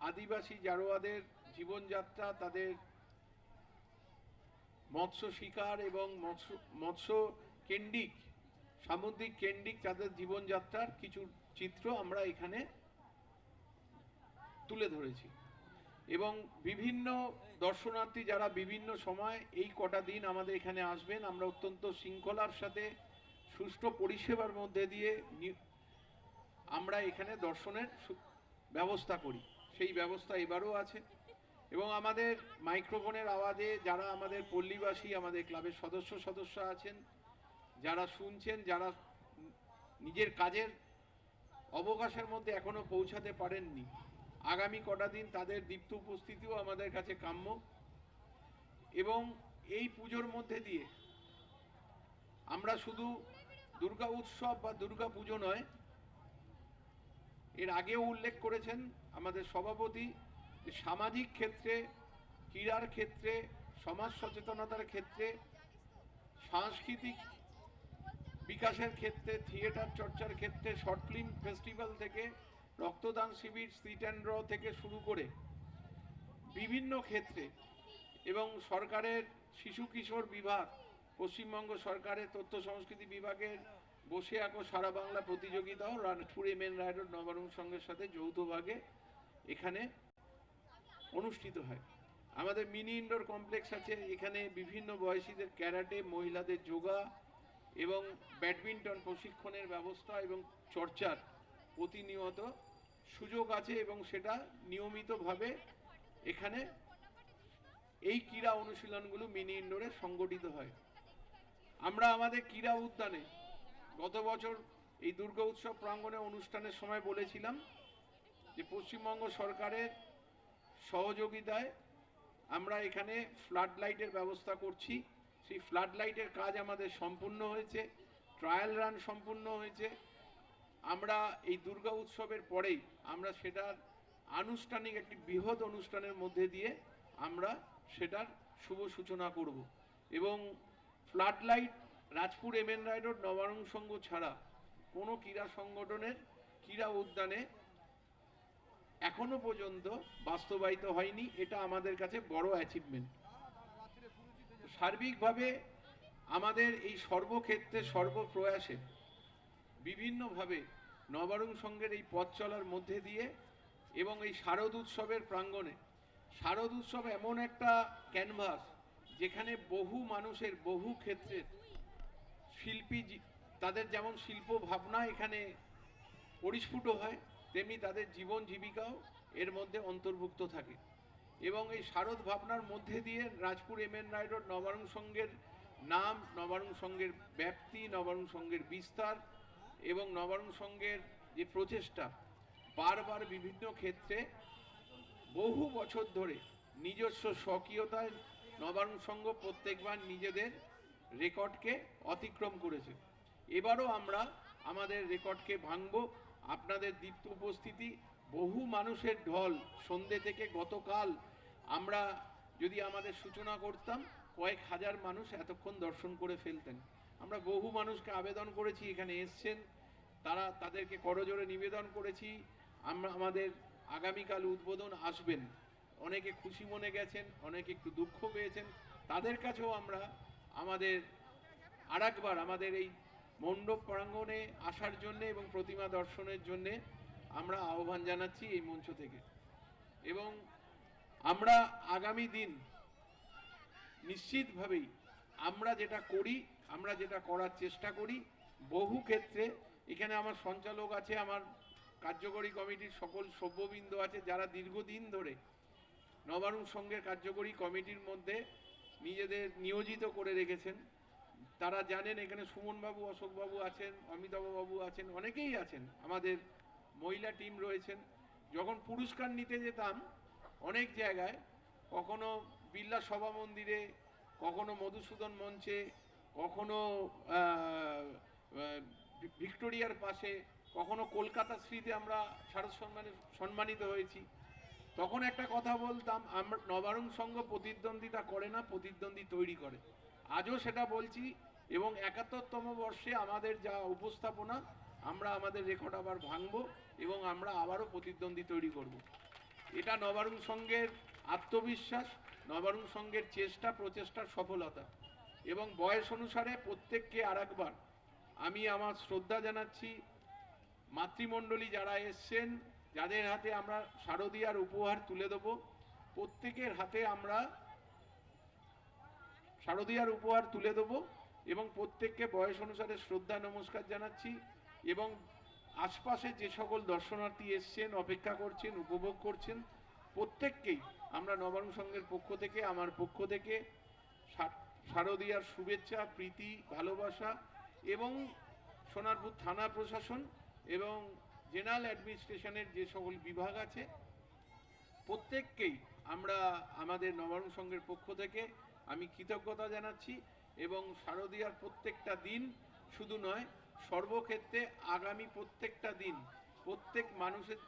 আদিবাসী জারোয়াদের জীবনযাত্রা, তাদের মৎস্য শিকার এবং মৎস্য কেন্দ্রিক, সামুদ্রিক কেন্দ্রিক তাদের জীবনযাত্রার কিছু চিত্র আমরা এখানে তুলে ধরেছি এবং বিভিন্ন দর্শনার্থী যারা বিভিন্ন সময় এই কটা দিন আমাদের এখানে আসবেন, আমরা অত্যন্ত শৃঙ্খলার সাথে সুষ্ঠু পরিষেবার মধ্যে দিয়ে আমরা এখানে দর্শনের ব্যবস্থা করি। সেই ব্যবস্থা এবারও আছে এবং আমাদের মাইক্রোফোনের আওয়াজে যারা আমাদের পল্লীবাসী, আমাদের ক্লাবের সদস্য আছেন, যারা শুনছেন, যারা নিজের কাজের অবকাশের মধ্যে এখনো পৌঁছাতে পারেননি, আগামী কটা দিন তাদের দীপ্ত উপস্থিতিও আমাদের কাছে কাম্য। এবং এই পুজোর মধ্যে দিয়ে আমরা শুধু দুর্গা উৎসব বা দুর্গা পুজো নয়, এর আগেও উল্লেখ করেছেন আমাদের সভাপতি, যে সামাজিক ক্ষেত্রে, ক্রীড়ার ক্ষেত্রে, সমাজ সচেতনতার ক্ষেত্রে, সাংস্কৃতিক বিকাশের ক্ষেত্রে, থিয়েটার চর্চার ক্ষেত্রে, শর্ট ফিল্ম ফেস্টিভ্যাল থেকে রক্তদান শিবির, সিট অ্যান্ড ড্র থেকে শুরু করে বিভিন্ন ক্ষেত্রে, এবং সরকারের শিশু কিশোর বিভাগ, পশ্চিমবঙ্গ সরকারের তথ্য সংস্কৃতি বিভাগের বসে আঁকো সারা বাংলা প্রতিযোগিতাও রাজপুর এমএন রায় রোড নবারুণ সংঘের সাথে যৌথভাবে এখানে অনুষ্ঠিত হয়। আমাদের মিনি ইনডোর কমপ্লেক্স আছে, এখানে বিভিন্ন বয়সীদের ক্যারাটে, মহিলাদের যোগা এবং ব্যাডমিন্টন প্রশিক্ষণের ব্যবস্থা এবং চর্চার প্রতিনিয়ত সুযোগ আছে এবং সেটা নিয়মিতভাবে এখানে এই ক্রীড়া অনুশীলনগুলো মিনি ইনডোরে সংগঠিত হয়। আমরা আমাদের ক্রীড়া উদ্যানে গত বছর এই দুর্গা উৎসব প্রাঙ্গণে অনুষ্ঠানের সময় বলেছিলাম যে পশ্চিমবঙ্গ সরকারের সহযোগিতায় আমরা এখানে ফ্লাড লাইটের ব্যবস্থা করছি। সেই ফ্লাড লাইটের কাজ আমাদের সম্পূর্ণ হয়েছে, ট্রায়াল রান সম্পূর্ণ হয়েছে। আমরা এই দুর্গা উৎসবের পরেই আমরা সেটার আনুষ্ঠানিক একটি বৃহৎ অনুষ্ঠানের মধ্যে দিয়ে আমরা সেটার শুভ সূচনা করব এবং ফ্লাড লাইট রাজপুর এমএন রায় রোড নবারুণ সংঘ ছাড়া কোনো ক্রীড়া সংগঠনের ক্রীড়া উদ্যানে এখনো পর্যন্ত বাস্তবায়িত হয়নি। এটা আমাদের কাছে বড় অ্যাচিভমেন্ট। সার্বিকভাবে আমাদের এই সর্বক্ষেত্রে সর্বপ্রয়াসে বিভিন্নভাবে নবারুণ সংঘের এই পথ চলার মধ্যে দিয়ে এবং এই শারদ উৎসবের প্রাঙ্গণে শারদ উৎসব এমন একটা ক্যানভাস যেখানে বহু মানুষের বহু ক্ষেত্রের শিল্পী তাদের যেমন শিল্প ভাবনা এখানে পরিস্ফুট হয়, তেমনি তাদের জীবন জীবিকাও এর মধ্যে অন্তর্ভুক্ত থাকে। এবং এই শারদ ভাবনার মধ্যে দিয়ে রাজপুর এমএন রায় রোড নবারুণ সংঘের নাম, নবারুণ সংঘের ব্যাপ্তি, নবারুণ সংঘের বিস্তার এবং নবারুণ সংঘের যে প্রচেষ্টা বারবার বিভিন্ন ক্ষেত্রে বহু বছর ধরে নিজস্ব স্বকীয়তায় নবারুণ সংঘ প্রত্যেকবার নিজেদের রেকর্ডকে অতিক্রম করেছে। এবারও আমরা আমাদের রেকর্ডকে ভাঙব। আপনাদের দীপ্ত উপস্থিতি, বহু মানুষের ঢল, সন্ধ্যে থেকে গতকাল আমরা যদি আমাদের সূচনা করতাম কয়েক হাজার মানুষ এতক্ষণ দর্শন করে ফেলতেন। আমরা বহু মানুষকে আবেদন করেছি, এখানে এসছেন, তাদেরকে করজোড়ে নিবেদন করেছি আমরা আমাদের আগামীকাল উদ্বোধন আসবেন। অনেকে খুশি মনে গেছেন, অনেকে একটু দুঃখ পেয়েছেন, তাদের কাছেও আমরা আমাদের আরেকবার আমাদের এই মণ্ডপ প্রাঙ্গণে আসার জন্য এবং প্রতিমা দর্শনের জন্য আমরা আহ্বান জানাচ্ছি এই মঞ্চ থেকে। এবং আমরা আগামী দিন নিশ্চিতভাবেই আমরা যেটা করি, আমরা যেটা করার চেষ্টা করি, বহু ক্ষেত্রে এখানে আমার সঞ্চালক আছে, আমার কার্যকরী কমিটির সকল সভ্যবৃন্দ আছে যারা দীর্ঘদিন ধরে নবারুণ সংঘের কার্যকরী কমিটির মধ্যে নিজেদের নিয়োজিত করে রেখেছেন। তারা জানেন এখানে সুমনবাবু, অশোকবাবু আছেন, অমিতাভবাবু আছেন, অনেকেই আছেন, আমাদের মহিলা টিম রয়েছেন। যখন পুরস্কার নিতে যেতাম অনেক জায়গায়, কখনো বিড়লা সভা মন্দিরে, কখনো মধুসূদন মঞ্চে, কখনো ভিক্টোরিয়ার পাশে, কখনো কলকাতা শ্রীতে আমরা শারদ সম্মানে সম্মানিত হয়েছি। তখন একটা কথা বলতাম, আমরা নবারুণ সংঘ প্রতিদ্বন্দ্বিতা করে না, প্রতিদ্বন্দ্বী তৈরি করে। আজও সেটা বলছি এবং ৭১তম বর্ষে আমাদের যা উপস্থাপনা, আমরা আমাদের রেকর্ড আবার ভাঙব এবং আমরা আবারও প্রতিদ্বন্দ্বী তৈরি করব। এটা নবারুণ সংঘের আত্মবিশ্বাস, নবারুণ সংঘের চেষ্টা প্রচেষ্টার সফলতা। এবং বয়স অনুসারে প্রত্যেককে আরেকবার আমি আমার শ্রদ্ধা জানাচ্ছি। মাতৃমণ্ডলী যারা এসছেন, যাদের হাতে আমরা শারদীয়ার উপহার তুলে দেব, প্রত্যেকের হাতে আমরা শারদীয়ার উপহার তুলে দেব এবং প্রত্যেককে বয়স অনুসারে শ্রদ্ধা নমস্কার জানাচ্ছি। এবং আশপাশে যে সকল দর্শনার্থী এসছেন, অপেক্ষা করছেন, উপভোগ করছেন, প্রত্যেককেই আমরা নবারুণ সংঘের পক্ষ থেকে, আমার পক্ষ থেকে শারদীয়ার শুভেচ্ছা, প্রীতি, ভালোবাসা এবং সোনারপুর থানা প্রশাসন এবং জেনারেল অ্যাডমিনিস্ট্রেশনের যে সকল বিভাগ আছে প্রত্যেককেই আমরা আমাদের নবারুণ সংঘের পক্ষ থেকে আমি কৃতজ্ঞতা জানাচ্ছি। এবং শারদীয়ার প্রত্যেকটা দিন শুধু নয়, সর্বক্ষেত্রে আগামী প্রত্যেকটা দিন প্রত্যেক মানুষের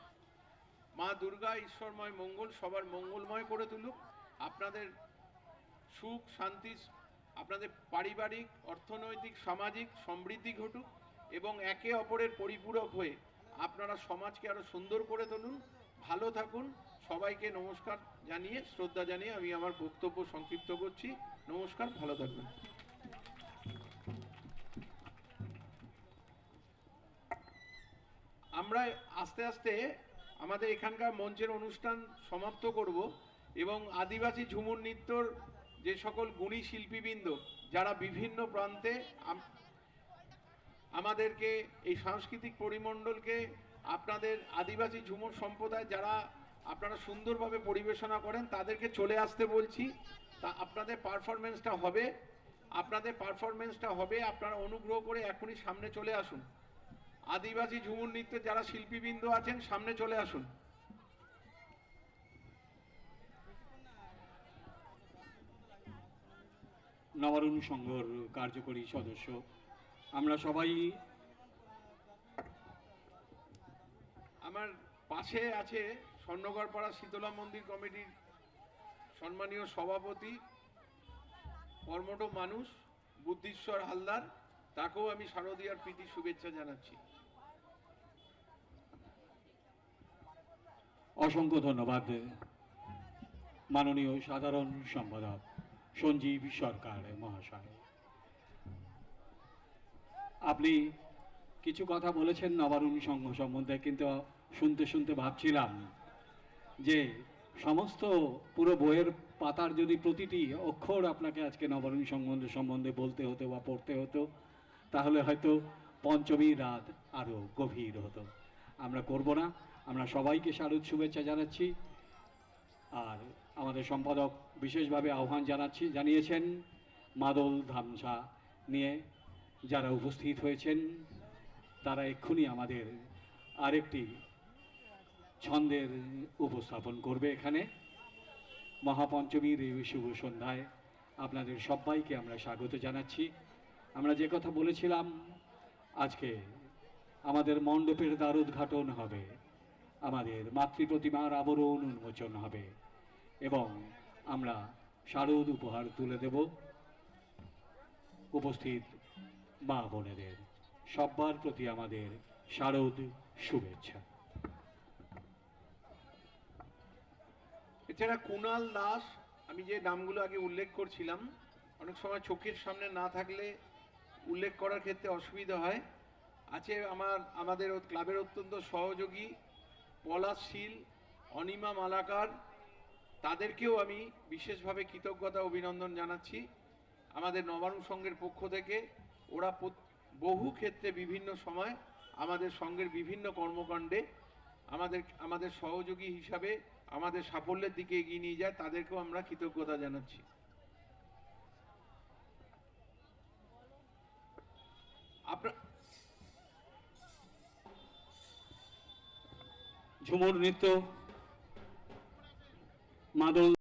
মা দুর্গা ঈশ্বরময় মঙ্গল সবার মঙ্গলময় করে তুলুক। আপনাদের সুখ শান্তি, আপনাদের পারিবারিক, অর্থনৈতিক, সামাজিক সমৃদ্ধি ঘটুক এবং একে অপরের পরিপূরক হয়ে আপনারা সমাজকে আরো সুন্দর করে তুলুন। ভালো থাকুন। সবাইকে নমস্কার জানিয়ে, শ্রদ্ধা জানিয়ে আমি আমার বক্তব্য সংক্ষিপ্ত করছি। নমস্কার, ভালো থাকবেন। আমরা আস্তে আস্তে আমাদের এখানকার মঞ্চের অনুষ্ঠান সমাপ্ত করব এবং আদিবাসী ঝুমুর নৃত্যর যে সকল গুণী শিল্পীবৃন্দ যারা বিভিন্ন প্রান্তে আমাদেরকে এই সাংস্কৃতিক পরিমণ্ডলকে, আপনাদের আদিবাসী ঝুমুর সম্প্রদায় যারা আপনারা সুন্দরভাবে পরিবেশনা করেন, তাদেরকে চলে আসতে বলছি। তা আপনাদের পারফরমেন্সটা হবে, আপনারা অনুগ্রহ করে এখনই সামনে চলে আসুন। আদিবাসী ঝুমুর নৃত্যের যারা শিল্পীবৃন্দ আছেন সামনে চলে আসুন।
নবারুণ সংঘর কার্যকরী সদস্য আমরা সবাই,
আমার পাশে আছে স্বর্ণগড়পাড়া শীতলা মন্দির কমিটির সম্মানীয় সভাপতি, কর্মঠ মানুষ বুদ্ধিশ্বর হালদার, তাকেও আমি শারদীয়ার প্রীতি শুভেচ্ছা জানাচ্ছি।
অসংখ্য ধন্যবাদ মাননীয় সাধারণ সম্পাদক সঞ্জীব সরকার মহাশয়। আপনি কিছু কথা বলেছেন নবারুণ সংঘ সম্বন্ধে, কিন্তু শুনতে শুনতে ভাবছিলাম যে সমস্ত পুরো বইয়ের পাতার যদি প্রতিটি অক্ষর আপনাকে আজকে নবারুণ সম্বন্ধে বলতে হতো বা পড়তে হতো, তাহলে হয়তো পঞ্চমীর রাত আরও গভীর হতো। আমরা করব না। আমরা সবাইকে শারদ শুভেচ্ছা জানাচ্ছি। আর আমাদের সম্পাদক বিশেষভাবে আহ্বান জানিয়েছেন মাদল ধামসা নিয়ে যারা উপস্থিত হয়েছেন তারা এক্ষুনি আমাদের আরেকটি ছন্দের উপস্থাপন করবে এখানে। মহাপঞ্চমীর এই শুভ সন্ধ্যায় আপনাদের সবাইকে আমরা স্বাগত জানাচ্ছি। আমরা যে কথা বলেছিলাম, আজকে আমাদের মণ্ডপের দ্বার উদ্ঘাটন হবে, আমাদের মাতৃপ্রতিমার আবরণ উন্মোচন হবে এবং আমরা শারদ উপহার তুলে দেব উপস্থিত মা বোনেদের। সবার প্রতি আমাদের শারদ শুভেচ্ছা।
এছাড়া কুণাল দাস, আমি যে নামগুলো আগে উল্লেখ করছিলাম, অনেক সময় চোখের সামনে না থাকলে উল্লেখ করার ক্ষেত্রে অসুবিধা হয়। আছে আমাদের ক্লাবের অত্যন্ত সহযোগী পলাশ শীল, অনিমা মালাকার, তাদেরকেও আমি বিশেষভাবে কৃতজ্ঞতা অভিনন্দন জানাচ্ছি আমাদের নবারুণ সংঘের পক্ষ থেকে। ওরা বহু ক্ষেত্রে বিভিন্ন সময় আমাদের সংঘের বিভিন্ন কর্মকাণ্ডে আমাদের সহযোগী হিসাবে আমাদের সাফল্যের দিকে এগিয়ে নিয়ে যায়, তাদেরকেও আমরা কৃতজ্ঞতা জানাচ্ছি।
ঝুমুর নৃত্য, মাদল